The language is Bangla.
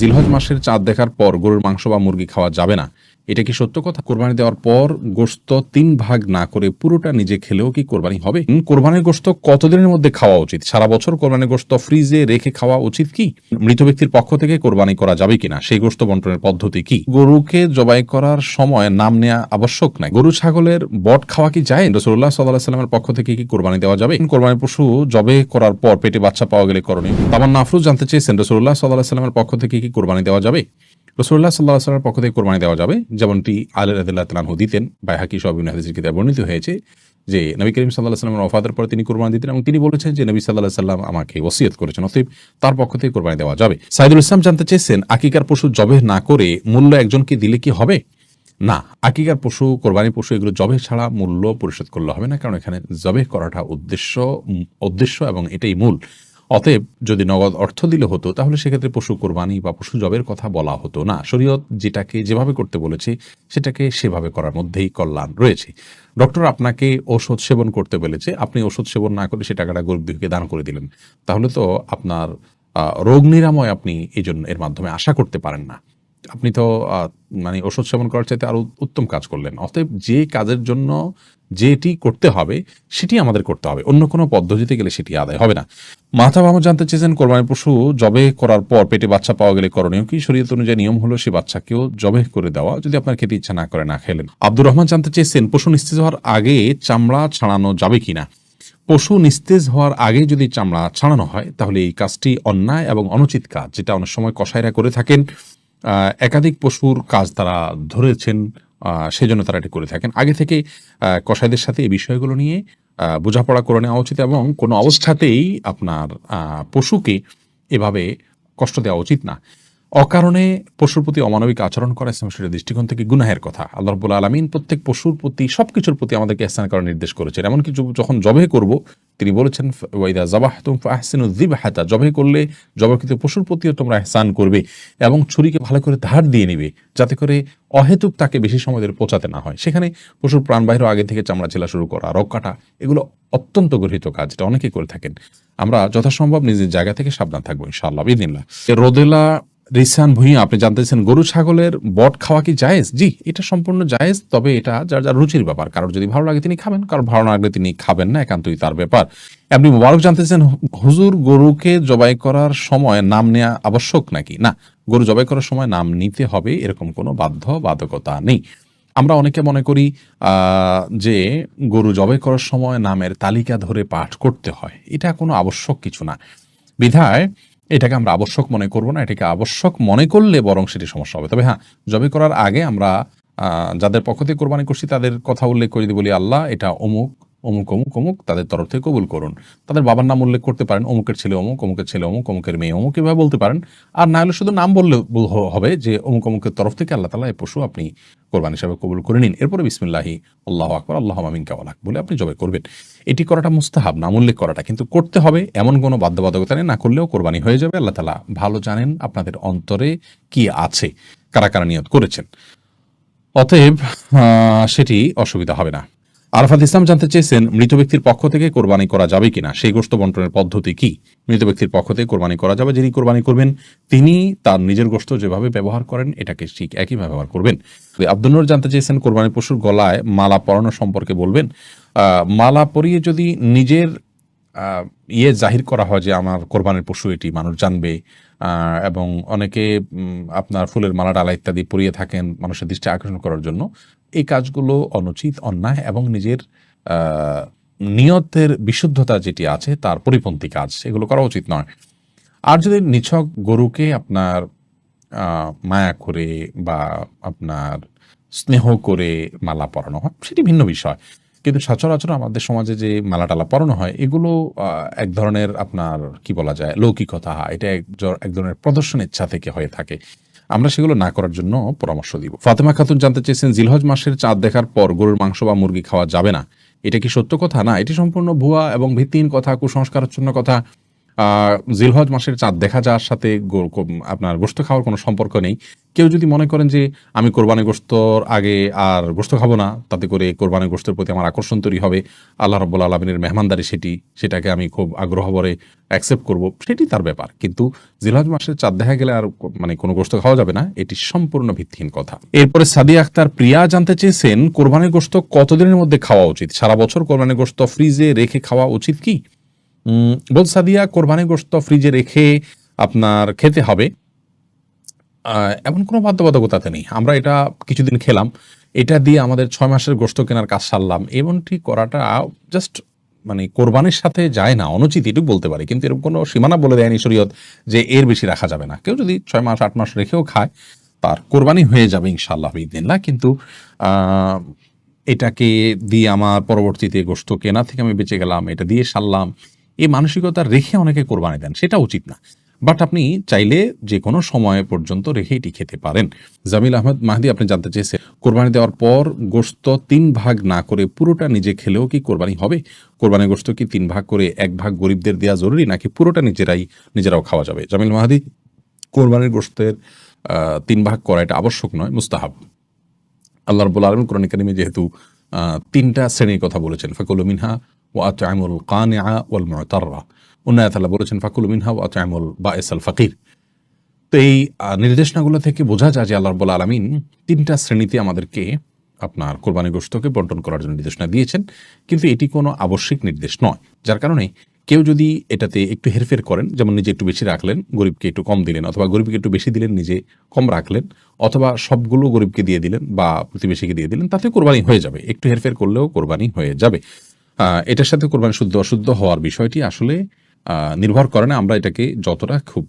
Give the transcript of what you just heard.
জিলহজ মাসের চাঁদ দেখার পর গরুর মাংস বা মুরগি খাওয়া যাবে না, এটা কি সত্য কথা? কোরবানি দেওয়ার পর গোশত ৩ ভাগ না করে পুরোটা নিজে খেলেও কি কোরবানি হবে? কোরবানির গোশত কতদিনের মধ্যে খাওয়া উচিত? সারা বছর কোরবানির গোশত ফ্রিজে রেখে খাওয়া উচিত কি? মৃত ব্যক্তির পক্ষ থেকে কোরবানি করা যাবে কিনা, সেই গোশত বন্টনের পদ্ধতি কি? গরুকে জবাই করার সময় নাম নেওয়া আবশ্যক নাই? গরু ছাগলের বট খাওয়া কি যায়? রাসূলুল্লাহ সাল্লাল্লাহু আলাইহি ওয়াসাল্লামের পক্ষ থেকে কি কোরবানি দেওয়া যাবে? কোরবানির পশু জবে করার পর পেটে বাচ্চা পাওয়া গেলে করণীয়। তামান্না আফরোজ জানতে চেয়েছেন, রাসূলুল্লাহ সাল্লাল্লাহু আলাইহি ওয়াসাল্লামের পক্ষ থেকে কি কোরবানি দেওয়া যাবে? রাসূলুল্লাহ সাল্লাল্লাহু আলাইহি ওয়াসাল্লামের পক্ষ থেকে কোরবানি দেওয়া যাবে, যেমনটি আলী রাদিয়াল্লাহু তাআলা আনহু দিতেন। বাইহাকী সহ বিভিন্ন হাদিসের কিতাবে বর্ণিত হয়েছে যে নবী করিম সাল্লাল্লাহু আলাইহি ওয়াসাল্লামের ওফাতের পরে তিনি কোরবানি দিতেন এবং তিনি বলেছেন যে নবী সাল্লাল্লাহু আলাইহি ওয়াসাল্লাম আমাকে ওসিয়ত করেছেন, অতএব তার পক্ষ থেকে কোরবানি দেওয়া যাবে। সাইদুল ইসলাম জানতে চেয়েছেন, আকিকার পশু জবেহ না করে মূল্য একজনকে দিলে কি হবে? না, আকিকার পশু, কোরবানির পশু এগুলো জবেহ ছাড়া মূল্য পরিশোধ করলে হবে না, কারণ এখানে জবেহ করাটা উদ্দেশ্য এবং এটাই মূল। অতএব যদি নগদ অর্থ দিলে হতো তাহলে সেক্ষেত্রে পশু কোরবানি বা পশু জবের কথা বলা হতো না। শরীয়ত যেটাকে যেভাবে করতে বলেছে সেটাকে সেভাবে করার মধ্যেই কল্যাণ রয়েছে। ডক্টর আপনাকে ঔষধ সেবন করতে বলেছে, আপনি ওষুধ সেবন না করে সে টাকাটা গরিব দুঃখীকে দান করে দিলেন, তাহলে তো আপনার রোগ নিরাময় আপনি এর মাধ্যমে আশা করতে পারেন না। আপনি তো মানে ওষুধ সেবন করার চাইতে আরো উত্তম কাজ করলেন। অতএব যে কাজের জন্য যেটি করতে হবে সেটি আমাদের করতে হবে, অন্য কোনো পদ্ধতিতে গেলে সেটি আদায় হবে না। মাহতাব আহমদ জানতে চেয়েছেন, কোরবানির পশু জবে করার পর পেটে বাচ্চা পাওয়া গেলে করণীয় কি? শরীয়ত অনুযায়ী নিয়ম হলো সে বাচ্চাকেও জবে করে দেওয়া, যদি আপনার খেতে ইচ্ছা না করে না খেলেন। আব্দুর রহমান জানতে চেয়েছেন, পশু নিস্তেজ হওয়ার আগে চামড়া ছাড়ানো যাবে কিনা? পশু নিস্তেজ হওয়ার আগে যদি চামড়া ছাড়ানো হয় তাহলে এই কাজটি অন্যায় এবং অনুচিত কাজ, যেটা অনেক সময় কসাইরা করে থাকেন। একাধিক পশুর কাজ তারা ধরেছেন, সেজন্য তারা এটি করে থাকেন। আগে থেকে কসাইদের সাথে এই বিষয়গুলো নিয়ে বোঝাপড়া করে নেওয়া উচিত এবং কোনো অবস্থাতেই আপনার পশুকে এভাবে কষ্ট দেওয়া উচিত না। অকারণে পশুর প্রতি অমানবিক আচরণ করা ইসলামের শরীয়তের দৃষ্টিকোণ থেকে গুনাহের কথা। আল্লাহ রাব্বুল আলামিন প্রত্যেক পশুর প্রতি, সবকিছুর প্রতি আমাদেরকে ইহসান করার নির্দেশ করেছেন। এমনকি যখন জবেহ করব তিনি বলেছেন, ওয়াইদা যাবাহতুম ফাহসিনু যিবহাতা, জবেহ করলে জবাহকৃত পশুর প্রতিও তোমরা ইহসান করবে এবং ছুরিকে ভালো করে ধার দিয়ে নিবে, যাতে করে অহেতুক তাকে বেশি সময় ধরে পচাতে না হয়। সেখানে পশুর প্রাণবাহির আগে থেকে চামড়া ছেলা শুরু করা, রক কাটা, এগুলো অত্যন্ত গর্হিত কাজ, এটা অনেকেই করে থাকেন। আমরা যথাসম্ভব নিজের জায়গা থেকে সাবধান থাকবো ইনশাআল্লাহ বিইذনিল্লাহ। রোদেলা রিসান ভুঁইয়া আপনি জানতেছেন, গরু ছাগলের বট খাওয়া কি জায়েজ? জি, এটা সম্পূর্ণ জায়েজ, তবে এটা যার যার রুচির ব্যাপার। কারোর যদি ভালো লাগে তিনি খাবেন, কারোর ভালো না লাগলে তিনি খাবেন না, একান্তই তার ব্যাপার। আপনি মোবারক জানতেছেন, হুজুর গরুকে জবাই করার সময় নাম নেওয়া আবশ্যক নাকি? না, গরু জবাই করার সময় নাম নিতে হবে এরকম কোনো বাধ্যবাধকতা নেই। আমরা অনেকে মনে করি যে গরু জবাই করার সময় নামের তালিকা ধরে পাঠ করতে হয়, এটা কোনো আবশ্যক কিছু না। বিধায় এটাকে আমরা আবশ্যক মনে করব না। এটাকে আবশ্যক মনে করলে বরং সেটি সমস্যা হবে। তবে হ্যাঁ, জবাই করার আগে আমরা যাদের পক্ষ থেকে কোরবানি করছি তাদের কথা উল্লেখ করে দিয়ে বলি, আল্লাহ এটা অমুক অমুক অমুক অমুক তাদের তরফ থেকে কবুল করুন। তাদের বাবার নাম উল্লেখ করতে পারেন, অমুকের ছেলে অমুক, অমুকের ছেলে অমুক, অমুকের মেয়ে অমুক, এভাবে বলতে পারেন। আর না হলে শুধু নাম বললে হবে যে অমুক অমুকের তরফ থেকে আল্লাহ তাআলা এই পশু আপনি কোরবানি হিসাবে কবুল করে নিন। এরপরে বিসমিল্লাহি আল্লাহু আকবার আল্লাহুম্মা মিনকা ওয়া লাক বলে আপনি জবাই করবেন। এটি করাটা মুস্তাহাব, নাম উল্লেখ করাটা, কিন্তু করতে হবে এমন কোনো বাধ্যবাধকতা নেই। না করলেও কোরবানি হয়ে যাবে। আল্লাহ তাআলা ভালো জানেন আপনাদের অন্তরে কি আছে, কারা কারা নিয়ত করেছেন। অতএব সেটি অসুবিধা হবে না। আরাফাত ইসলাম জানতে চেয়েছেন, মৃত ব্যক্তির পক্ষ থেকে কোরবানি করা যাবে কিনা, সেই গোশত বন্টনের পদ্ধতি কি? মৃত ব্যক্তির পক্ষ থেকে কোরবানি করা যাবে, যিনি কোরবানি করবেন তিনি তার নিজের গোশত যেভাবে ব্যবহার করেন এটাকে ঠিক একইভাবে ব্যবহার করবেন। আব্দুল নূর জানতে চেয়েছেন, কোরবানির পশুর গলায় মালা পরানো সম্পর্কে বলবেন। মালা পরিয়ে যদি নিজের জাহির করা হয় যে আমার কোরবানির পশু এটি, মানুষ জানবে, এবং অনেকে আপনার ফুলের মালা ডালা ইত্যাদি পরিয়ে থাকেন মানুষের দৃষ্টি আকর্ষণ করার জন্য, এই কাজগুলো অনুচিত, অন্যায় এবং নিজের নিয়তের বিশুদ্ধতা যেটি আছে তার পরিপন্থী কাজ, এগুলো করা উচিত নয়। আর যদি নিছক গরুকে আপনার মায়া করে বা আপনার স্নেহ করে মালা পরানো হয় সেটি ভিন্ন বিষয়, কিন্তু সচরাচর আমাদের সমাজে যে মালা টালা পরানো হয় এগুলো এক ধরনের আপনার কি বলা যায় লৌকিকতা, এটা এক ধরনের প্রদর্শন ইচ্ছা থেকে হয়ে থাকে। আমরা সেগুলো না করার জন্য পরামর্শ দিব। ফাতেমা খাতুন জানতে চেয়েছেন, জিলহজ মাসের চাঁদ দেখার পর গরুর মাংস বা মুরগি খাওয়া যাবে না, এটা কি সত্য কথা? না, এটি সম্পূর্ণ ভুয়া এবং ভিত্তিহীন কথা, কুসংস্কারাচ্ছন্ন কথা। জিলহজ মাসের চাঁদ দেখা যাওয়ার সাথে আপনার গোশত খাওয়ার কোনো সম্পর্ক নেই। কেউ যদি মনে করেন যে আমি কোরবানি গোশতর আগে আর গোশত খাবো না, তাতে করে কোরবানি গোশতের প্রতি আমার আকর্ষণ তৈরি হবে, আল্লাহ রাব্বুল আলামিনের মেহমানদারি সেটাকে আমি খুব আগ্রহ ভরে অ্যাকসেপ্ট করব, সেটি তার ব্যাপার। কিন্তু জিলহজ মাসের চাঁদ দেখা গেলে আর মানে কোনো গোশত খাওয়া যাবে না, এটি সম্পূর্ণ ভিত্তিহীন কথা। এরপরে সাদিয়া আক্তার প্রিয়া জানতে চেয়েছেন কোরবানির গোশত কতদিনের মধ্যে খাওয়া উচিত? সারা বছর কোরবানির গোশত ফ্রিজে রেখে খাওয়া উচিত কি? বল সাদিয়া, কোরবানির গোশত ফ্রিজে রেখে আপনার খেতে হবে এমন কোনো বাধ্যবাধকতাতে নেই। আমরা এটা কিছুদিন খেলাম, এটা দিয়ে আমাদের ৬ মাসের গোশত কেনার কাজ সারলাম, এমনটি করাটা জাস্ট মানে কোরবানির সাথে যায় না, অনুচিত এটুকু বলতে পারি। কিন্তু এরকম কোনো সীমানা বলে দেয়নি শরীয়ত যে এর বেশি রাখা যাবে না। কেউ যদি ৬ মাস ৮ মাস রেখেও খায়, তার কোরবানি হয়ে যাবে ইনশাআল্লাহ বিইذনিল্লাহ। কিন্তু আহ, এটাকে দিয়ে আমার পরবর্তীতে গোশত কেনা থেকে আমি বেঁচে গেলাম, এটা দিয়ে সারলাম, এই মানসিকতা রেখে অনেকে কোরবানি দেন, সেটা উচিত না। বাট আপনি চাইলে যে কোনো সময় পর্যন্ত রেখে এটি খেতে পারেন। জামিল আহমেদ মাহদি আপনি জানতে চেয়েছেন কোরবানি দেওয়ার পর গোশত ৩ ভাগ না করে পুরোটা নিজে খেলেও কি কোরবানি হবে? কোরবানির গোশত কি ৩ ভাগ করে ১ ভাগ গরিবদের দেওয়া জরুরি, নাকি পুরোটা নিজেরাও খাওয়া যাবে? জামিল মাহদি, কোরবানির গোশতের ৩ ভাগ করা এটা আবশ্যক নয়, মুস্তাহাব। আল্লাহ রাব্বুল আলামিন কোরআন কারিমে যেহেতু ৩টা শ্রেণীর কথা বলেছেন, ফাকুলু মিনহা ওয়া আত'আমুল কানিআ ওয়াল মু'তাররা, অন্য আয়াতে আল্লাহ বলেছেন ফাকুলু মিনহা ওয়া আত'আমুল বাঈসাল ফাকির। তো এই নির্দেশনাগুলো থেকে বোঝা যায় যে আল্লাহ রাব্বুল আলামিন ৩টা শ্রেণীতে আমাদেরকে আপনার কোরবানির গোশতকে বন্টন করার জন্য নির্দেশনা দিয়েছেন, কিন্তু এটি কোনো আবশ্যিক নির্দেশ নয়। যার কারণে কেউ যদি এটাতে একটু হেরফের করেন, যেমন নিজে একটু বেশি রাখলেন, গরিবকে একটু কম দিলেন, অথবা গরিবকে একটু বেশি দিলেন, নিজে কম রাখলেন, অথবা সবগুলো গরিবকে দিয়ে দিলেন বা প্রতিবেশীকে দিয়ে দিলেন, তাতে কোরবানি হয়ে যাবে। একটু হেরফের করলেও কোরবানি হয়ে যাবে। এটার সাথে কোরবানি শুদ্ধ অশুদ্ধ হওয়ার বিষয়টি আসলে নির্ভর করে না। আমরা এটাকে যতটা খুব